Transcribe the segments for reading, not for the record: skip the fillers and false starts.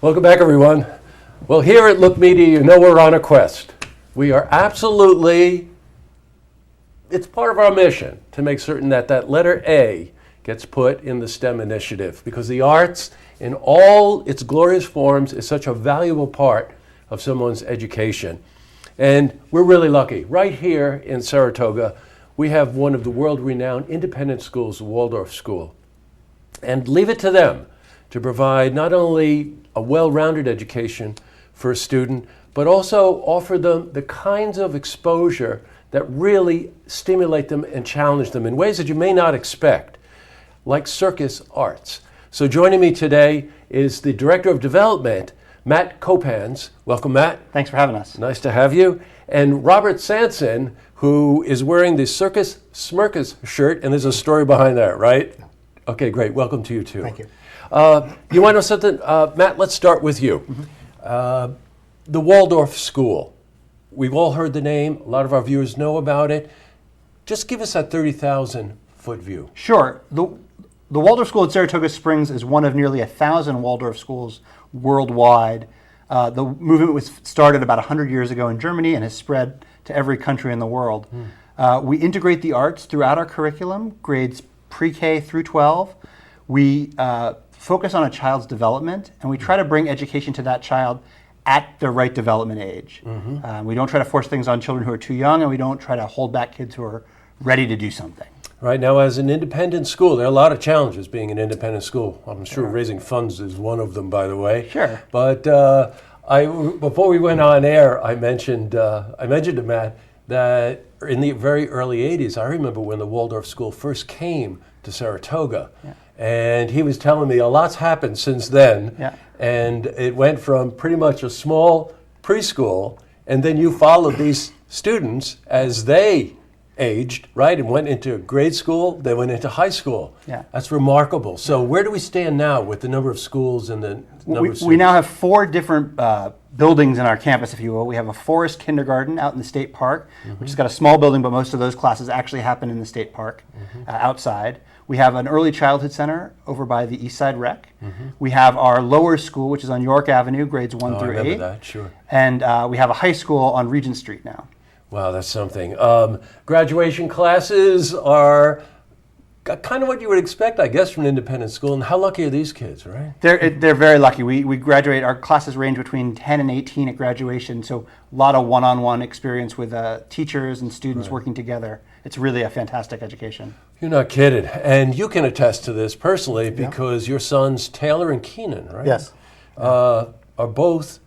Welcome back, everyone. Well, here at Look Media, you know we're on a quest. We are absolutely, it's part of our mission to make certain that that letter A gets put in the STEM initiative, because the arts in all its glorious forms is such a valuable part of someone's education. And we're really lucky. Right here in Saratoga, we have one of the world-renowned independent schools, the Waldorf School. And leave it to them to provide not only a well-rounded education for a student, but also offer them the kinds of exposure that really stimulate them and challenge them in ways that you may not expect, like circus arts. So joining me today is the Director of Development, Matt Kopans. Welcome, Matt. Thanks for having us. Nice to have you. And Wright-Sanson, who is wearing the Circus Smirkus shirt, and there's a story behind that, right? Okay, great. Welcome to you, too. Thank you. You want to know something? Matt, let's start with you. Mm-hmm. The Waldorf School. We've all heard the name. A lot of our viewers know about it. Just give us that 30,000-foot view. Sure. The Waldorf School at Saratoga Springs is one of nearly 1,000 Waldorf schools worldwide. The movement was started about 100 years ago in Germany and has spread to every country in the world. We integrate the arts throughout our curriculum, grades pre-K through 12. We focus on a child's development, and we try to bring education to that child at the right development age. Mm-hmm. We don't try to force things on children who are too young, and we don't try to hold back kids who are ready to do something. Right now, as an independent school, there are a lot of challenges being an independent school. I'm sure raising funds is one of them, by the way. Sure. But before we went on air, I mentioned to Matt that in the very early 80s, I remember when the Waldorf School first came to Saratoga. Yeah. And he was telling me a lot's happened since then. Yeah. And it went from pretty much a small preschool, and then you followed these students as they aged, right, and went into grade school, they went into high school. Yeah. That's remarkable. So where do we stand now with the number of schools and the number of students? We now have 4 different buildings in our campus, if you will. We have a forest kindergarten out in the state park, which has got a small building, but most of those classes actually happen in the state park outside. We have an early childhood center over by the East Side Rec. We have our lower school, which is on York Avenue, grades 1 through 8. I remember that, sure. And we have a high school on Regent Street now. Wow, that's something. Graduation classes are kind of what you would expect, I guess, from an independent school. And how lucky are these kids, right? They're very lucky. We graduate, our classes range between 10 and 18 at graduation, so a lot of one-on-one experience with teachers and students working together. It's really a fantastic education. You're not kidding. And you can attest to this personally because your sons, Taylor and Keenan, right? Yes. Are both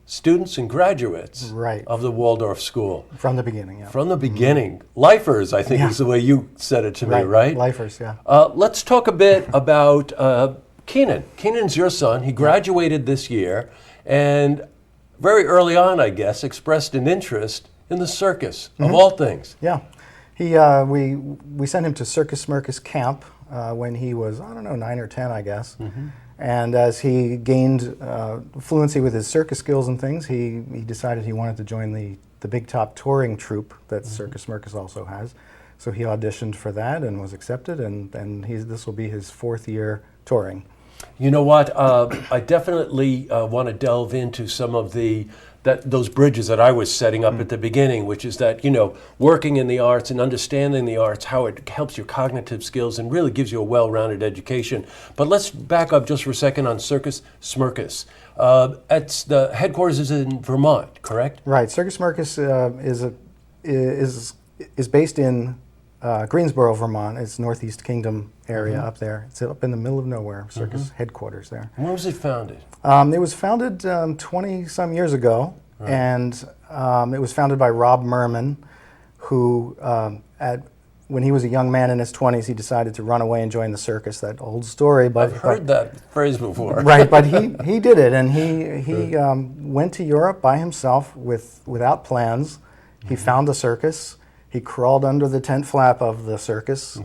students and graduates of the Waldorf School. From the beginning, yeah. From the beginning. Lifers, I think is the way you said it to me, right? Lifers, yeah. Let's talk a bit about Keenan. Keenan's your son. He graduated this year and very early on, I guess, expressed an interest in the circus, of all things. Yeah. We sent him to Circus Smirkus camp when he was, 9 or 10, I guess. And as he gained fluency with his circus skills and things, he decided he wanted to join the big top touring troupe that Circus Smirkus also has. So he auditioned for that and was accepted, and this will be his 4th year touring. You know what? I definitely want to delve into some of those bridges that I was setting up at the beginning, which is that, working in the arts and understanding the arts, how it helps your cognitive skills and really gives you a well-rounded education. But let's back up just for a second on Circus Smirkus. The headquarters is in Vermont, correct? Right. Circus Smirkus is based in Greensboro, Vermont. It's Northeast Kingdom area up there. It's up in the middle of nowhere, Circus headquarters there. When was it founded? It was founded 20-some years ago, and it was founded by Rob Merman, who, when he was a young man in his 20s, he decided to run away and join the circus, that old story. But I've heard that phrase before. Right, but he did it, and he went to Europe by himself without plans. He found the circus. He crawled under the tent flap of the circus,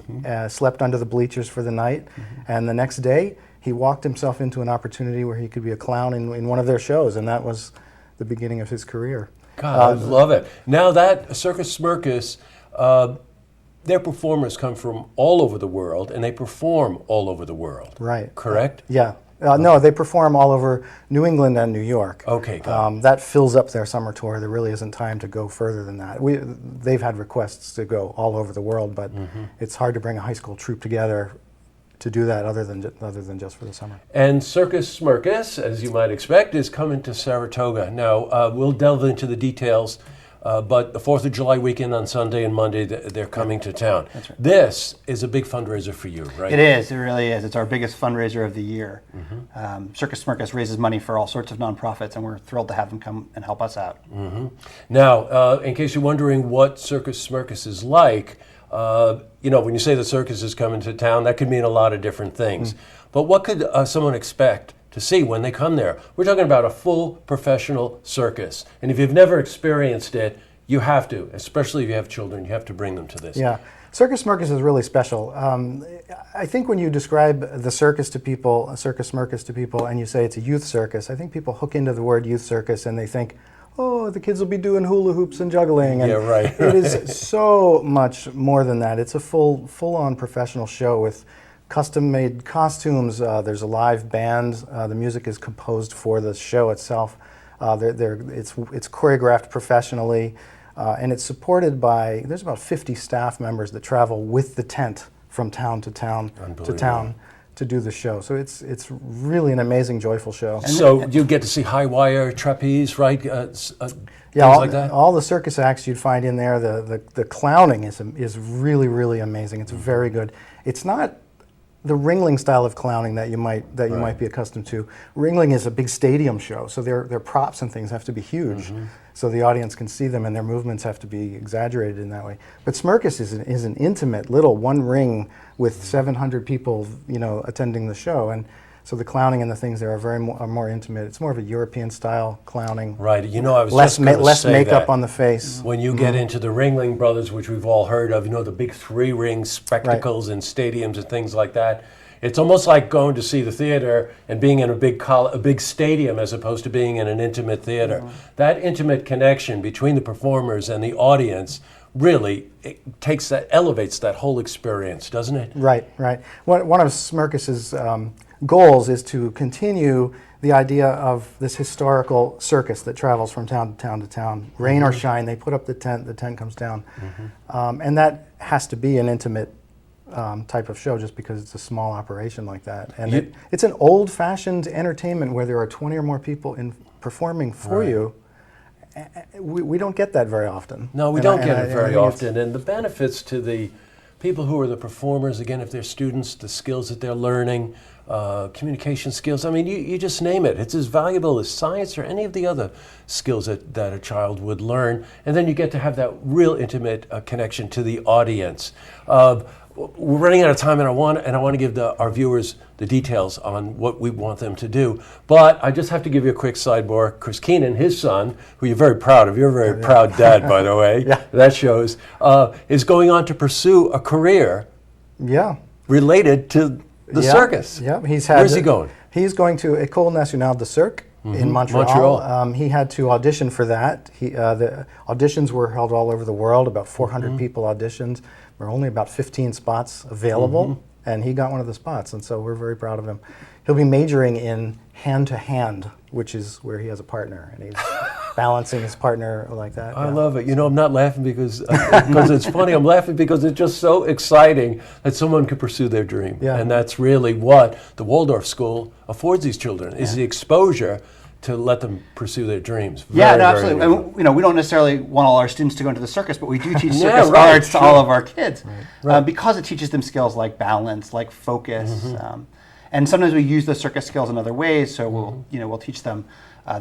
slept under the bleachers for the night, and the next day he walked himself into an opportunity where he could be a clown in one of their shows, and that was the beginning of his career. God, I love it. Now that Circus Smirkus, their performers come from all over the world, and they perform all over the world. Right. Correct? Yeah. No, they perform all over New England and New York. Okay, got That fills up their summer tour. There really isn't time to go further than that. They've had requests to go all over the world, but it's hard to bring a high school troupe together to do that other than just for the summer. And Circus Smirkus, as you might expect, is coming to Saratoga. Now, we'll delve into the details, but the 4th of July weekend on Sunday and Monday, they're coming to town. That's right. This is a big fundraiser for you, right? It is. It really is. It's our biggest fundraiser of the year. Circus Smirkus raises money for all sorts of nonprofits, and we're thrilled to have them come and help us out. Now, in case you're wondering what Circus Smirkus is like, when you say the circus is coming to town, that could mean a lot of different things. But what could someone expect to see when they come there? We're talking about a full professional circus. And if you've never experienced it, you have to, especially if you have children, you have to bring them to this. Yeah. Circus Smirkus is really special. I think when you describe the circus to people, Circus Smirkus to people, and you say it's a youth circus, I think people hook into the word youth circus and they think, oh, the kids will be doing hula hoops and juggling. And yeah, right. It is so much more than that. It's a full-on professional show with custom-made costumes. There's a live band. The music is composed for the show itself. It's choreographed professionally, and it's supported by, there's about 50 staff members that travel with the tent from town to town to town to do the show. So it's really an amazing, joyful show. So you get to see high wire, trapeze, right? Things all, like that? all the circus acts you'd find in there. The clowning is really, really amazing. It's very good. It's not the Ringling style of clowning that you might be accustomed to. Ringling is a big stadium show, so their props and things have to be huge, so the audience can see them, and their movements have to be exaggerated in that way. But Smirkus is an intimate little one ring with 700 people, attending the show, and so the clowning and the things there are more intimate. It's more of a European style clowning. Right. I was less just going to less say makeup that. on the face. When you get into the Ringling Brothers, which we've all heard of, the big 3-ring spectacles in stadiums and things like that, it's almost like going to see the theater and being in a big stadium as opposed to being in an intimate theater. That intimate connection between the performers and the audience really elevates that whole experience, doesn't it? Right. One of Smirkus's goals is to continue the idea of this historical circus that travels from town to town to town. Rain or shine, they put up the tent comes down. And that has to be an intimate type of show just because it's a small operation like that. And it's an old-fashioned entertainment where there are 20 or more people performing for you. We don't get that very often. No, we don't get it very often. And the benefits to the people who are the performers, again, if they're students, the skills that they're learning, communication skills, you just name it. It's as valuable as science or any of the other skills that a child would learn. And then you get to have that real intimate connection to the audience. We're running out of time, and I want to give our viewers the details on what we want them to do. But I just have to give you a quick sidebar. Chris Keenan, his son, who you're very proud of, you're a very proud dad, by the way, that shows, is going on to pursue a career related to the circus. Yeah, Where's he going? He's going to École Nationale de Cirque in Montreal. He had to audition for that. The auditions were held all over the world. About 400 people auditioned. There were only about 15 spots available, and he got one of the spots, and so we're very proud of him. He'll be majoring in hand-to-hand, which is where he has a partner, and he's balancing his partner like that. I love it. I'm not laughing because it's funny. I'm laughing because it's just so exciting that someone could pursue their dream. And that's really what the Waldorf School affords these children, is the exposure to let them pursue their dreams. Absolutely. And, we don't necessarily want all our students to go into the circus, but we do teach circus arts to all of our kids because it teaches them skills like balance, like focus, and sometimes we use those circus skills in other ways. So we'll teach them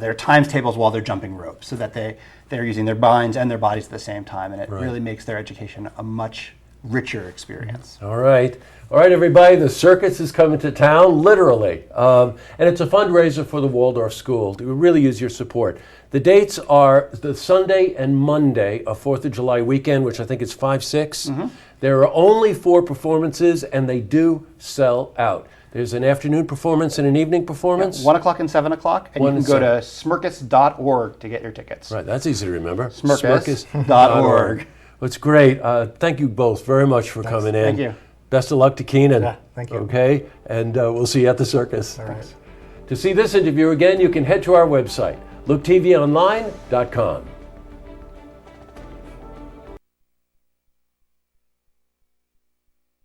their times tables while they're jumping rope, so that they're using their minds and their bodies at the same time, and it really makes their education a much richer experience. All right, everybody, the circus is coming to town, literally. And it's a fundraiser for the Waldorf School. We really use your support. The dates are the Sunday and Monday of 4th of July weekend, which I think is 5-6. There are only 4 performances, and they do sell out. There's an afternoon performance and an evening performance. 1 o'clock and 7 o'clock, and you can go to smirkus.org to get your tickets. Right, that's easy to remember. Smirkus.org. Well, it's great. Thank you both very much for coming in. Thank you. Best of luck to Keenan. Yeah, thank you. Okay, and we'll see you at the circus. All right. To see this interview again, you can head to our website, looktvonline.com.